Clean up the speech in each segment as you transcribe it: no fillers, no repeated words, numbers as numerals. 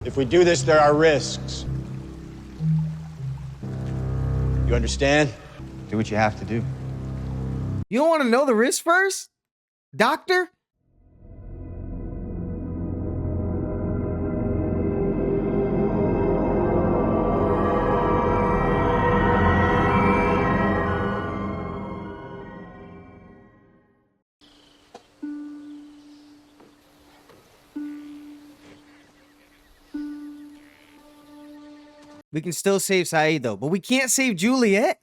If we do this, there are risks. You understand? Do what you have to do. You don't want to know the risk first? Doctor? We can still save Saeed though, but we can't save Juliet.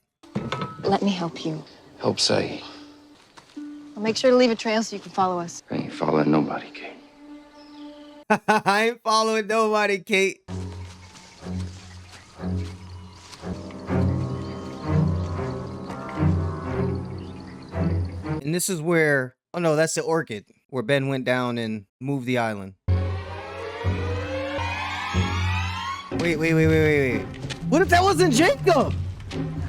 Let me help you. Help Saeed. I'll make sure to leave a trail so you can follow us. I ain't following nobody, Kate. I ain't following nobody, Kate. And this is where, oh no, that's the orchid, where Ben went down and moved the island. Wait. What if that wasn't Jacob?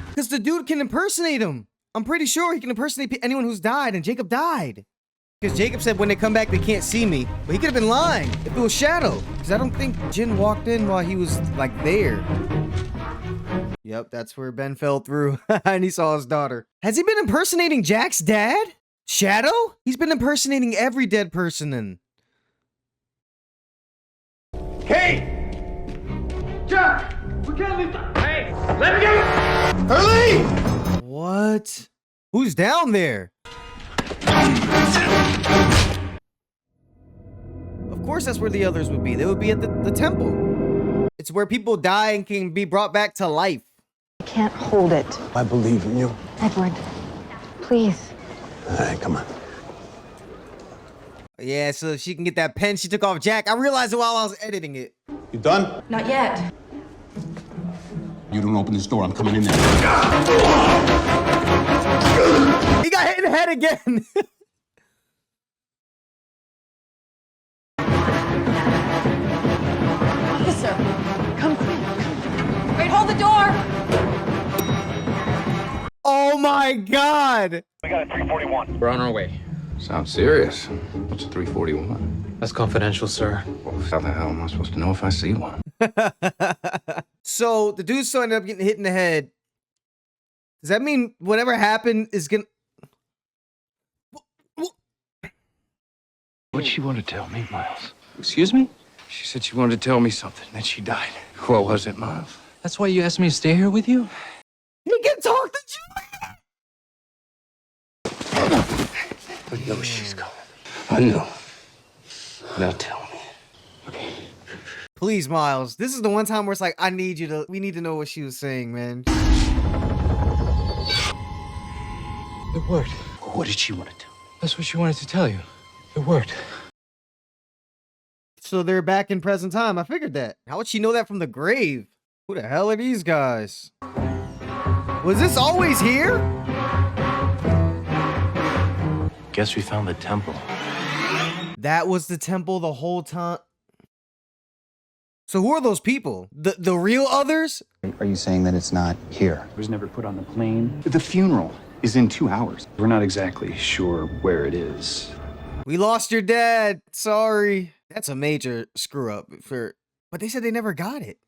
Because the dude can impersonate him. I'm pretty sure he can impersonate anyone who's died, and Jacob died. Because Jacob said when they come back, they can't see me. But he could have been lying if it was Shadow. Because I don't think Jin walked in while he was, like, there. Yep, that's where Ben fell through. And he saw his daughter. Has he been impersonating Jack's dad? Shadow? He's been impersonating every dead person then. Kate! Jack! We can't leave the... Hey! Let me go! Hurley! What? Who's down there? Of course that's where the others would be. They would be at the temple. It's where people die and can be brought back to life. I can't hold it. I believe in you. Edward, please. All right, come on. Yeah, so she can get that pen she took off Jack. I realized it while I was editing it. You done? Not yet. You don't open this door, I'm coming in there. He got hit in the head again. Officer, come quick. Wait, hold the door. Oh my God. We got a 341. We're on our way. Sounds serious. What's a 341? That's confidential, sir. Well, how the hell am I supposed to know if I see one? So the dude still ended up getting hit in the head. Does that mean whatever happened is gonna... What'd she want to tell me, Miles? Excuse me? She said she wanted to tell me something, then she died. What was it, Miles? That's why you asked me to stay here with you? He can talk to Juliet! I know she's coming. I know. Now tell me. Okay. Please, Miles. This is the one time where it's like, I need you to... We need to know what she was saying, man. It worked. What did she want to tell me? That's what she wanted to tell you. It worked. So they're back in present time. I figured that. How would she know that from the grave? Who the hell are these guys? Was this always here? Guess we found the temple. That was the temple the whole time. So who are those people? The real others? Are you saying that it's not here? It was never put on the plane. The funeral is in 2 hours. We're not exactly sure where it is. We lost your dad. Sorry. That's a major screw up for... But they said they never got it.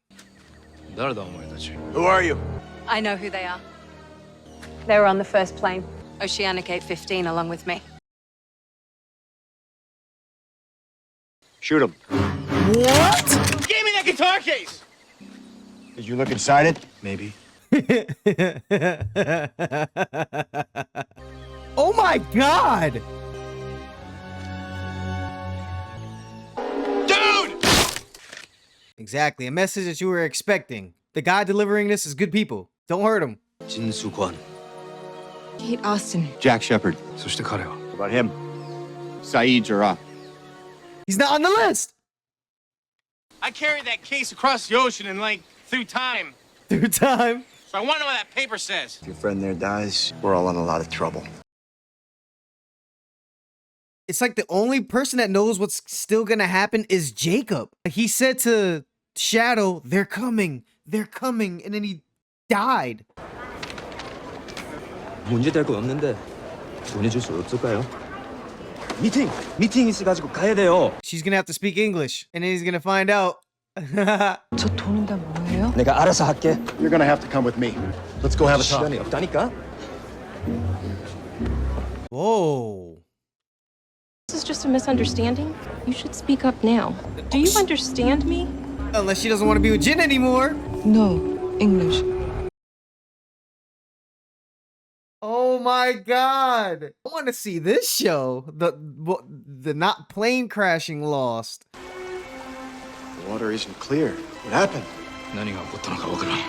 Who are you? I know who they are. They were on the first plane. Oceanic 815 along with me. Shoot him. What? Give me that guitar case! Did you look inside it? Maybe. Oh my God! Dude! Exactly, a message that you were expecting. The guy delivering this is good people. Don't hurt him. 진수관. Kate Austin. Jack Shepard. 소식 가려. What about him? Saeed's are up. He's not on the list. I carried that case across the ocean and, like, through time. Through time. So I want to know what that paper says. If your friend there dies, we're all in a lot of trouble. It's like the only person that knows what's still gonna happen is Jacob. He said to Shadow, they're coming, and then he died. 문제될 건 없는데 보내줄 수 없을까요? 미팅 있어가지고 가야 돼요. She's gonna have to speak English, and then he's gonna find out 저 돈은 다 뭐예요? 내가 알아서 할게. You're gonna have to come with me. Let's go have a talk. 시간이 없다니까. Whoa. This is just a misunderstanding. You should speak up now. Do you understand me? Unless she doesn't want to be with Jin anymore. No, English. Oh my god. I want to see this show. The not plane crashing Lost. The water isn't clear. What happened? 何が起こったのかわからん。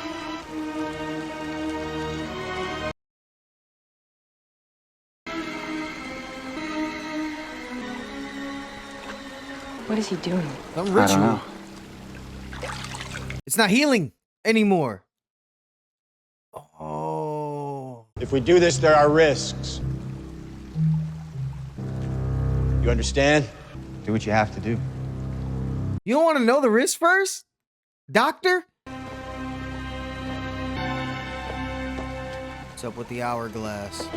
What is he doing? Some I don't ritual. know. It's not healing anymore. Oh. If we do this, there are risks. You understand? Do what you have to do. You don't want to know the risk first? Doctor? What's up with the hourglass?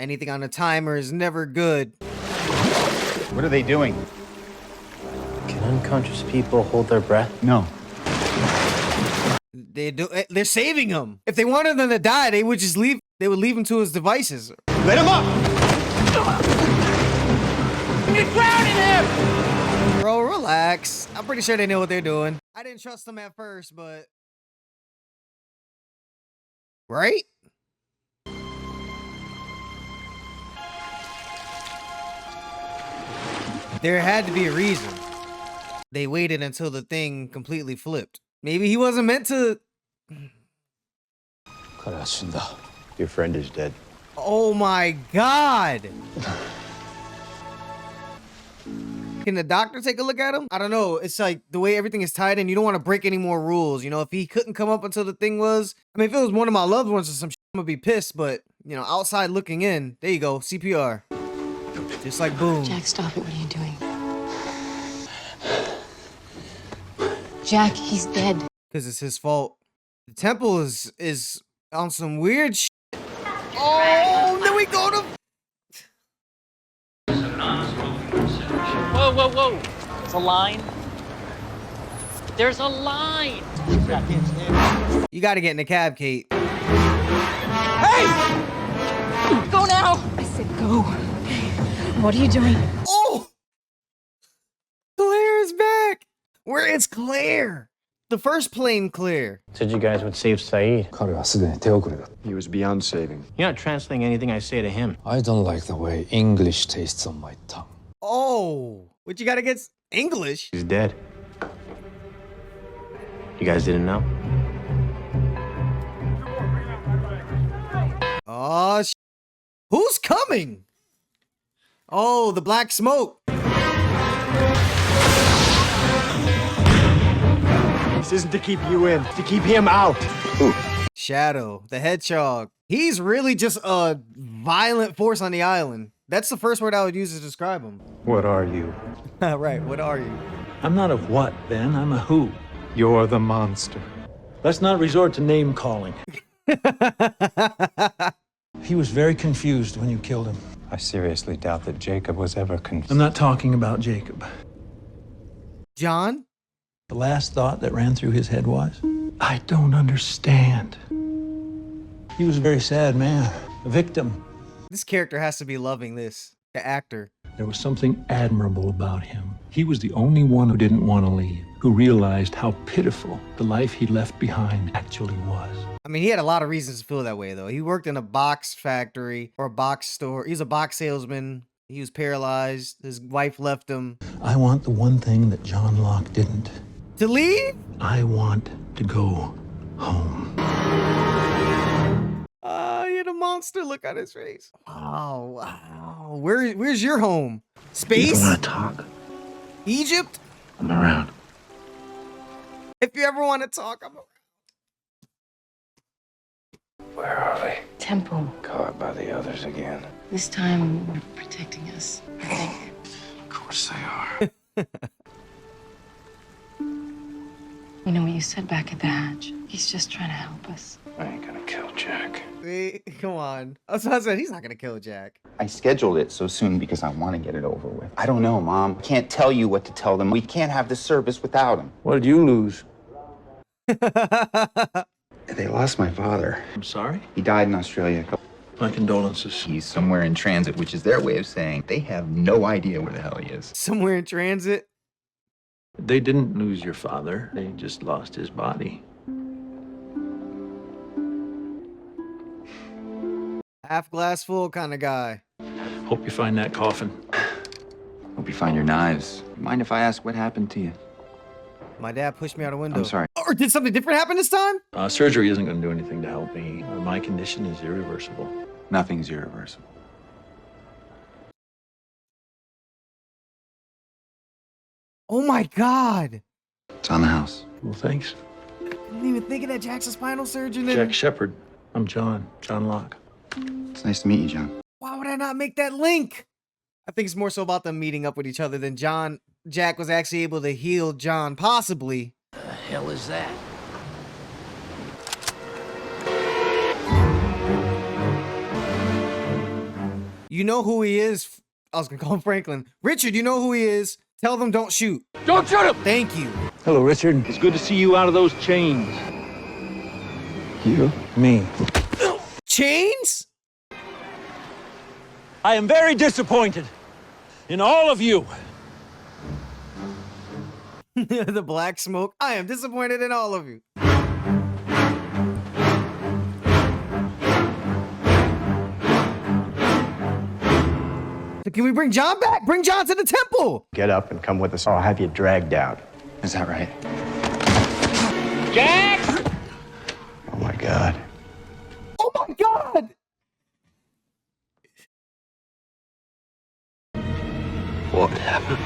Anything on a timer is never good. What are they doing? Can unconscious people hold their breath? No. They're saving him. If they wanted them to die, they would just leave. They would leave him to his devices. Let him up! You're drowning him! Bro, relax. I'm pretty sure they know what they're doing. I didn't trust them at first, but... Right? There had to be a reason. They waited until the thing completely flipped. Maybe he wasn't meant to...彼は死んだ。 Your friend is dead. Oh my god! Can the doctor take a look at him? I don't know. It's like the way everything is tied in, you don't want to break any more rules. You know, if he couldn't come up until the thing was... I mean, if it was one of my loved ones or some shit, I'm gonna be pissed, but, you know, outside looking in, there you go, CPR. Just like boom. Jack, stop it. What are you doing? Jack, he's dead. Because it's his fault. The temple is on some weird shit. Oh, then we go to... Whoa, whoa, whoa. There's a line. There's a line. You gotta get in the cab, Kate. Hey! Go now! I said go. What are you doing? Oh! Claire is back! Where is Claire? The first plane Claire. Said you guys would save Saeed.彼はすでに手遅れだ。 He was beyond saving. You're not translating anything I say to him. I don't like the way English tastes on my tongue. Oh, what you got against English? He's dead. You guys didn't know? Oh, who's coming? Oh, the black smoke. This isn't to keep you in, it's to keep him out. Ooh. Shadow, the hedgehog. He's really just a violent force on the island. That's the first word I would use to describe him. What are you? Right, what are you? I'm not a what, Ben. I'm a who. You're the monster. Let's not resort to name calling. He was very confused when you killed him. I seriously doubt that Jacob was ever confused. I'm not talking about Jacob. John? The last thought that ran through his head was, I don't understand. He was a very sad man, a victim. This character has to be loving this. The actor. There was something admirable about him. He was the only one who didn't want to leave, who realized how pitiful the life he left behind actually was. I mean, he had a lot of reasons to feel that way, though. He worked in a box factory or a box store. He was a box salesman. He was paralyzed. His wife left him. I want the one thing that John Locke didn't. To leave? I want to go home. He had a monster look on his face. Oh, wow. Where's your home? Space? You want to talk? Egypt? I'm around. If you ever want to talk, I'm around. Where are they? Temple. Caught by the others again. This time, they're protecting us, I think. Of course they are. You know what you said back at the hatch? He's just trying to help us. I ain't gonna kill Jack. Come on. I was about to say, he's not going to kill Jack. I scheduled it so soon because I want to get it over with. I don't know, Mom. I can't tell you what to tell them. We can't have this service without him. What did you lose? They lost my father. I'm sorry? He died in Australia. My condolences. He's somewhere in transit, which is their way of saying they have no idea where the hell he is. Somewhere in transit. They didn't lose your father. They just lost his body. Half glass full kind of guy. Hope you find that coffin. Hope you find your knives. Mind if I ask what happened to you? My dad pushed me out a window. I'm sorry. Or did something different happen this time? Surgery isn't going to do anything to help me. My condition is irreversible. Nothing's irreversible. Oh my God. It's on the house. Well, thanks. I didn't even think of that. Jack's a spinal surgeon. And... Jack Shepard. I'm John Locke. It's nice to meet you, John. Why would I not make that link? I think it's more so about them meeting up with each other than Jack was actually able to heal John, possibly. The hell is that? You know who he is. I was gonna call him Franklin. Richard, you know who he is. Tell them don't shoot. Don't shoot him! Thank you. Hello, Richard. It's good to see you out of those chains. You? Me. Chains? I am very disappointed in all of you. The black smoke. I am disappointed in all of you. So can we bring John back? Bring John to the temple. Get up and come with us, or I'll have you dragged out. Is that right? Jack! Oh my God. Oh my God. What happened?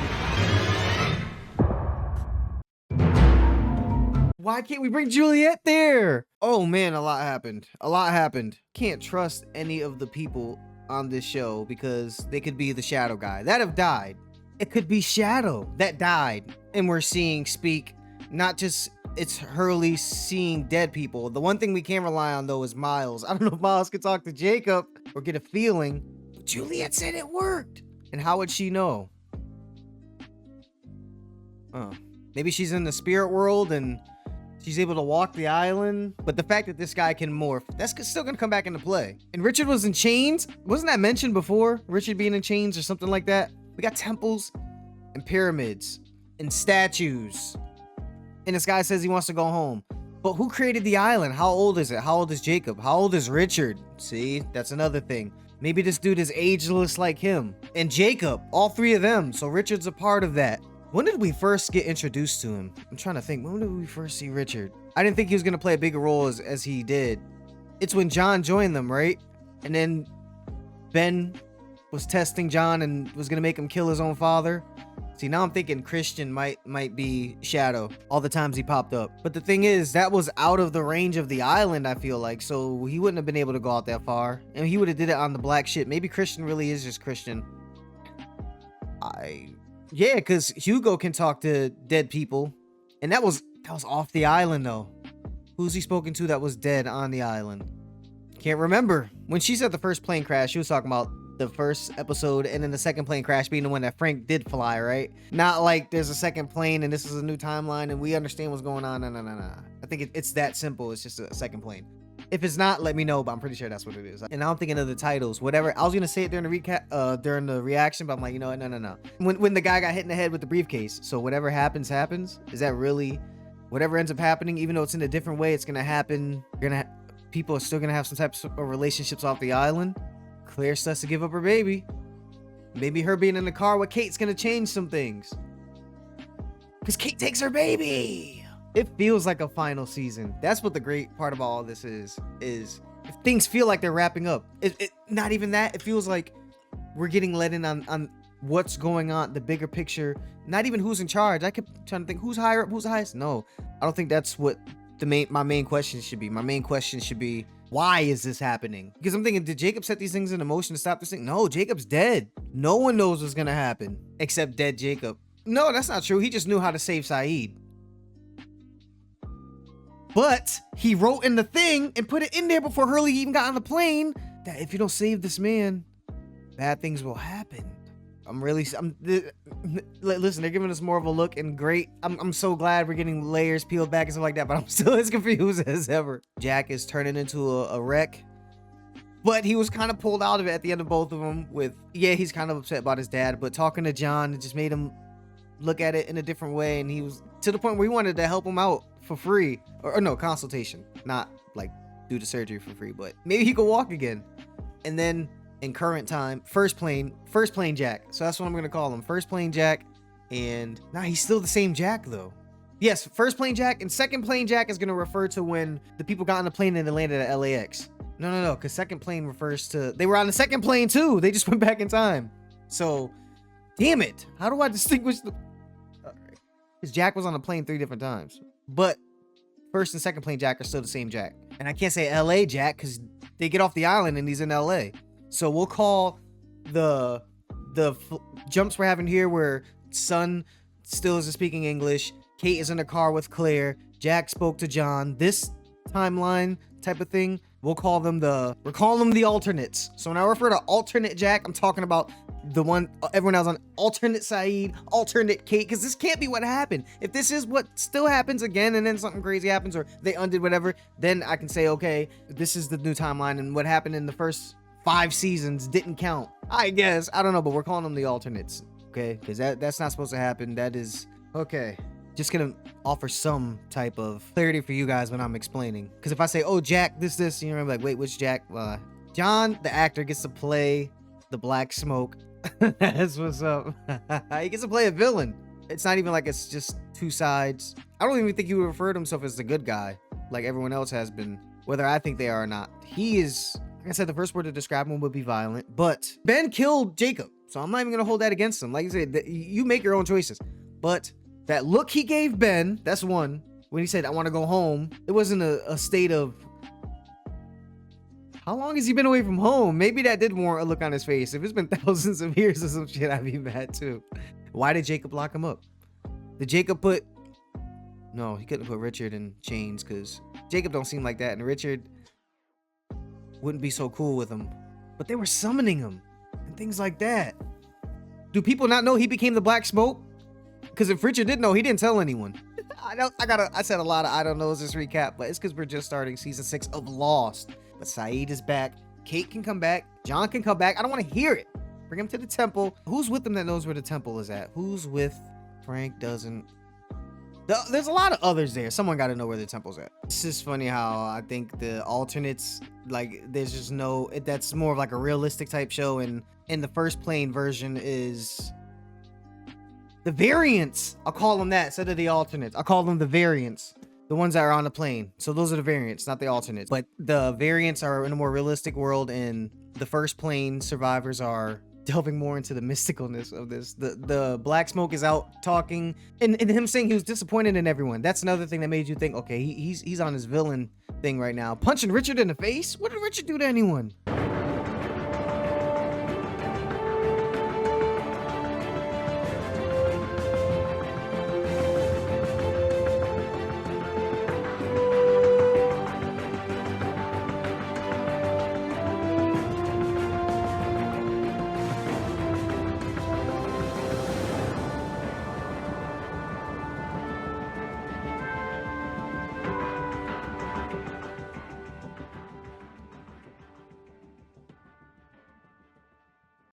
Why can't we bring Juliet there? Oh man, a lot happened. A lot happened. Can't trust any of the people on this show because they could be the Shadow guy that have died. It could be Shadow that died and we're seeing speak. Not just it's Hurley seeing dead people. The one thing we can't rely on though is Miles. I don't know if Miles could talk to Jacob or get a feeling. But Juliet said it worked. And how would she know? Oh, maybe she's in the spirit world and she's able to walk the island. But the fact that this guy can morph, that's still gonna come back into play. And Richard was in chains. Wasn't that mentioned before? Richard being in chains or something like that? We got temples and pyramids and statues. And this guy says he wants to go home. But who created the island? How old is it? How old is Jacob? How old is Richard? See, that's another thing. Maybe this dude is ageless like him. And Jacob, all three of them. So Richard's a part of that. When did we first get introduced to him? I'm trying to think. When did we first see Richard? I didn't think he was going to play a bigger role as he did. It's when John joined them, right? And then Ben was testing John and was going to make him kill his own father. See, now I'm thinking Christian might be Shadow all the times he popped up. But the thing is, that was out of the range of the island, I feel like. So he wouldn't have been able to go out that far. And he would have did it on the black ship. Maybe Christian really is just Christian. Yeah, because Hugo can talk to dead people. And that was off the island, though. Who's he spoken to that was dead on the island? Can't remember. When she said the first plane crash, she was talking about the first episode and then the second plane crash being the one that Frank did fly, right? Not like there's a second plane and this is a new timeline and we understand what's going on. No. I think it's that simple. It's just a second plane. If it's not, let me know, but I'm pretty sure that's what it is. And now I'm thinking of the titles, whatever. I was gonna say it during the during the reaction, but I'm like, you know what? No. When the guy got hit in the head with the briefcase, so whatever happens. Is that really whatever ends up happening? Even though it's in a different way, it's gonna happen. People are still gonna have some types of relationships off the island. Claire starts to give up her baby. Maybe her being in the car with Kate's gonna change some things. Because Kate takes her baby. It feels like a final season. That's what the great part about all this is if things feel like they're wrapping up. Not even that. It feels like we're getting let in on what's going on, the bigger picture. Not even who's in charge. I kept trying to think who's higher up, who's the highest. No, I don't think that's what my main question should be. My main question should be, why is this happening? Because I'm thinking, did Jacob set these things in motion to stop this thing? No, Jacob's dead. No one knows what's gonna happen except dead Jacob. No, that's not true. He just knew how to save Saeed. But he wrote in the thing and put it in there before Hurley even got on the plane that if you don't save this man, bad things will happen. Listen, they're giving us more of a look, and great. I'm so glad we're getting layers peeled back and stuff like that, but I'm still as confused as ever. Jack is turning into a wreck, but he was kind of pulled out of it at the end of both of them with, yeah, he's kind of upset about his dad, but talking to John, it just made him look at it in a different way, and he was to the point where he wanted to help him out for free, or no, consultation, not like do the surgery for free, but maybe he could walk again. And then in current time, first plane Jack. So that's what I'm gonna call him, first plane Jack. And now he's still the same Jack though. Yes, first plane Jack, and second plane Jack is gonna refer to when the people got on the plane and they landed at LAX. No, because second plane refers to, they were on the second plane too. They just went back in time. So, damn it. How do I distinguish the, because Jack was on the plane 3 different times. But first and second plane Jack are still the same Jack. And I can't say LA Jack because they get off the island and he's in LA. So we'll call the jumps we're having here where Son still isn't speaking English, Kate is in a car with Claire, Jack spoke to John, this timeline type of thing, we're calling them the alternates. So when I refer to alternate Jack, I'm talking about the one everyone else on, alternate Saeed, alternate Kate, because this can't be what happened. If this is what still happens again and then something crazy happens or they undid whatever, then I can say, okay, this is the new timeline and what happened in the first 5 seasons didn't count. I guess, I don't know, but we're calling them the alternates, okay? Because that's not supposed to happen. That is, okay. Just gonna offer some type of clarity for you guys when I'm explaining. Because if I say, oh, Jack, this, you're gonna be like, wait, which Jack? John, the actor, gets to play the Black Smoke. That's what's up. He gets to play a villain. It's not even like it's just 2 sides. I don't even think he would refer to himself as the good guy, like everyone else has been, whether I think they are or not. He is, like I said, the first word to describe him would be violent, but Ben killed Jacob, so I'm not even gonna hold that against him. Like you said, you make your own choices, but that look he gave Ben, that's one. When he said, I want to go home, it wasn't a state of, how long has he been away from home? Maybe that did warrant a look on his face. If it's been thousands of years or some shit, I'd be mad too. Why did Jacob lock him up? Did Jacob put, no, he couldn't put Richard in chains because Jacob don't seem like that, and Richard wouldn't be so cool with him. But they were summoning him and things like that. Do people not know he became the Black Smoke? Because if Richard didn't know, he didn't tell anyone. I said a lot of I don't knows this recap, but it's because we're just starting season 6 of Lost. But Saeed is back. Kate can come back. John can come back. I don't want to hear it. Bring him to the temple. Who's with them that knows where the temple is at? Who's with Frank doesn't? There's a lot of others there. Someone got to know where the temple's at. It's just funny how I think the alternates, like, there's just no, that's more of like a realistic type show. And in the first plane version is the variants. I'll call them that instead of the alternates. I'll call them the variants. The ones that are on the plane. So those are the variants, not the alternates. But the variants are in a more realistic world, and the first plane survivors are delving more into the mysticalness of this. The Black Smoke is out talking, and him saying he was disappointed in everyone. That's another thing that made you think, okay, he's on his villain thing right now. Punching Richard in the face? What did Richard do to anyone?